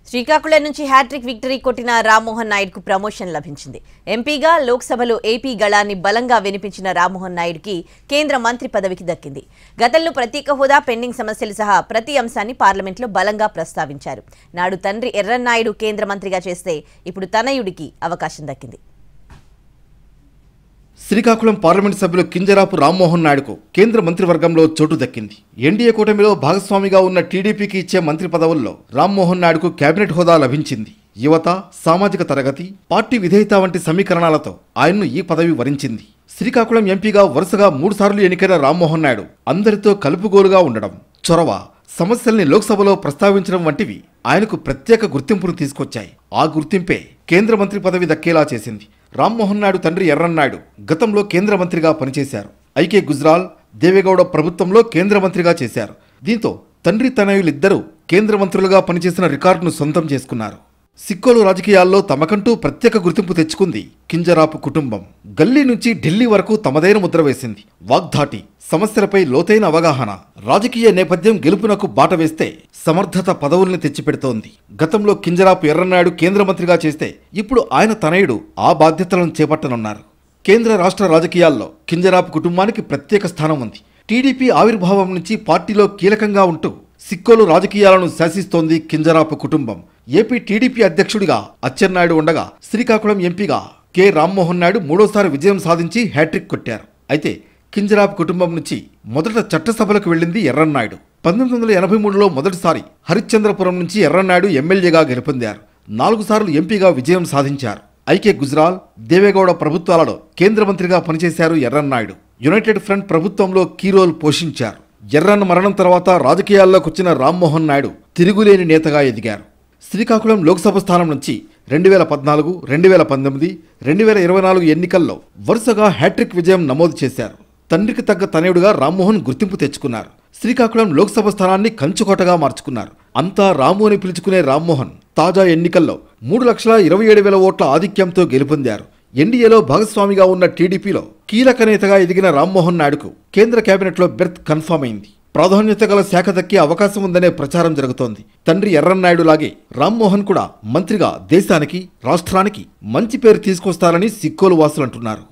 శ్రీకాకుళం నుంచి hat trick victory కొట్టిన రామ్మోహన్ నాయుడుకు ప్రమోషన్ లభించింది. ఎంపీగా లోక్సభలో ఏపీ గళాన్ని బలంగా వినిపించిన రామ్మోహన్ నాయుడుకి కేంద్ర మంత్రి పదవికి దక్కింది. గతంలో ప్రత్యేక హోదా, పెండింగ్ సమస్యలు సహా ప్రతి అంశాన్ని పార్లమెంట్లో బలంగా ప్రస్తావించారు. నాడు తండ్రి ఎర్రన్నాయుడు కేంద్ర మంత్రిగా చేస్తే ఇప్పుడు తనయుడికి అవకాశం దక్కింది. శ్రీకాకుళం పార్లమెంట్ సభ్యులు కింజరాపు రామ్మోహన్ నాయుడుకు కేంద్ర మంత్రివర్గంలో చోటు దక్కింది. ఎన్డీఏ కూటమిలో భాగస్వామిగా ఉన్న టీడీపీకి ఇచ్చే మంత్రి పదవుల్లో రామ్మోహన్ నాయుడుకు కేబినెట్ హోదా లభించింది. యువత, సామాజిక తరగతి, పార్టీ విధేయత వంటి సమీకరణాలతో ఆయన్ను ఈ పదవి వరించింది. శ్రీకాకుళం ఎంపీగా వరుసగా 3 సార్లు ఎన్నికైన రామ్మోహన్ నాయుడు అందరితో కలుపుగోలుగా ఉండడం, చొరవ, సమస్యల్ని లోక్సభలో ప్రస్తావించడం వంటివి ఆయనకు ప్రత్యేక గుర్తింపును తీసుకొచ్చాయి. ఆ గుర్తింపే కేంద్ర మంత్రి పదవి దక్కేలా చేసింది. రామ్మోహన్ నాయుడు తండ్రి ఎర్రన్నాయుడు గతంలో కేంద్ర మంత్రిగా పనిచేశారు. ఐకే గుజ్రాల్, దేవేగౌడ ప్రభుత్వంలో కేంద్ర మంత్రిగా చేశారు. దీంతో తండ్రి తనయులిద్దరూ కేంద్ర మంత్రులుగా పనిచేసిన రికార్డును సొంతం చేసుకున్నారు. సిక్కోలు రాజకీయాల్లో తమకంటూ ప్రత్యేక గుర్తింపు తెచ్చుకుంది కింజరాపు కుటుంబం. గల్లీ నుంచి ఢిల్లీ వరకు తమదైన ముద్ర వేసింది. వాగ్ధాటి, సమస్యలపై లోతైన అవగాహన, రాజకీయ నేపథ్యం గెలుపునకు బాట వేస్తే సమర్థత పదవుల్ని తెచ్చిపెడుతోంది. గతంలో కింజరాపు ఎర్రన్నాయుడు కేంద్ర మంత్రిగా చేస్తే ఇప్పుడు ఆయన తనయుడు ఆ బాధ్యతలను చేపట్టనున్నారు. కేంద్ర రాష్ట్ర రాజకీయాల్లో కింజరాపు కుటుంబానికి ప్రత్యేక స్థానం ఉంది. టీడీపీ ఆవిర్భావం నుంచి పార్టీలో కీలకంగా ఉంటూ సిక్కోలు రాజకీయాలను శాసిస్తోంది కింజరాపు కుటుంబం. ఏపీ టీడీపీ అధ్యక్షుడిగా అచ్చెన్నాయుడు ఉండగా శ్రీకాకుళం ఎంపీగా కె రామ్మోహన్ నాయుడు 3వ విజయం సాధించి హ్యాట్రిక్ కొట్టారు. అయితే కింజరాపు కుటుంబం నుంచి మొదట చట్టసభలకు వెళ్లింది ఎర్రన్నాయుడు. 1983లో మొదటిసారి హరిశ్చంద్రపురం నుంచి ఎర్రన్నాయుడు ఎమ్మెల్యేగా గెలుపొందారు. 4 సార్లు ఎంపీగా విజయం సాధించారు. ఐకే గుజ్రాల్, దేవేగౌడ ప్రభుత్వాలలో కేంద్ర మంత్రిగా పనిచేశారు ఎర్రన్నాయుడు. యునైటెడ్ ఫ్రంట్ ప్రభుత్వంలో కీ రోల్ పోషించారు. ఎర్రన్న మరణం తర్వాత రాజకీయాల్లోకి వచ్చిన రామ్మోహన్ నాయుడు తిరుగులేని నేతగా ఎదిగారు. శ్రీకాకుళం లోక్సభ స్థానం నుంచి 2014, 2019, 2024 ఎన్నికల్లో వరుసగా హ్యాట్రిక్ విజయం నమోదు చేశారు. తండ్రికి తగ్గ తనయుడుగా రామ్మోహన్ గుర్తింపు తెచ్చుకున్నారు. శ్రీకాకుళం లోక్సభ స్థానాన్ని కంచుకోటగా మార్చుకున్నారు. అంతా రాము అని పిలుచుకునే రామ్మోహన్ తాజా ఎన్నికల్లో 3,27,000 ఓట్ల ఆధిక్యంతో గెలుపొందారు. ఎన్డీఏలో భాగస్వామిగా ఉన్న టీడీపీలో కీలక నేతగా ఎదిగిన రామ్మోహన్ నాయుడుకు కేంద్ర కేబినెట్లో బెర్త్ కన్ఫర్మ్ అయింది. ప్రాధాన్యత గల శాఖ దక్కే అవకాశం ఉందనే ప్రచారం జరుగుతోంది. తండ్రి ఎర్రన్నాయుడు లాగే రామ్మోహన్ కూడా మంత్రిగా దేశానికి, రాష్ట్రానికి మంచి పేరు తీసుకొస్తారని సిక్కోలు వాసులు అంటున్నారు.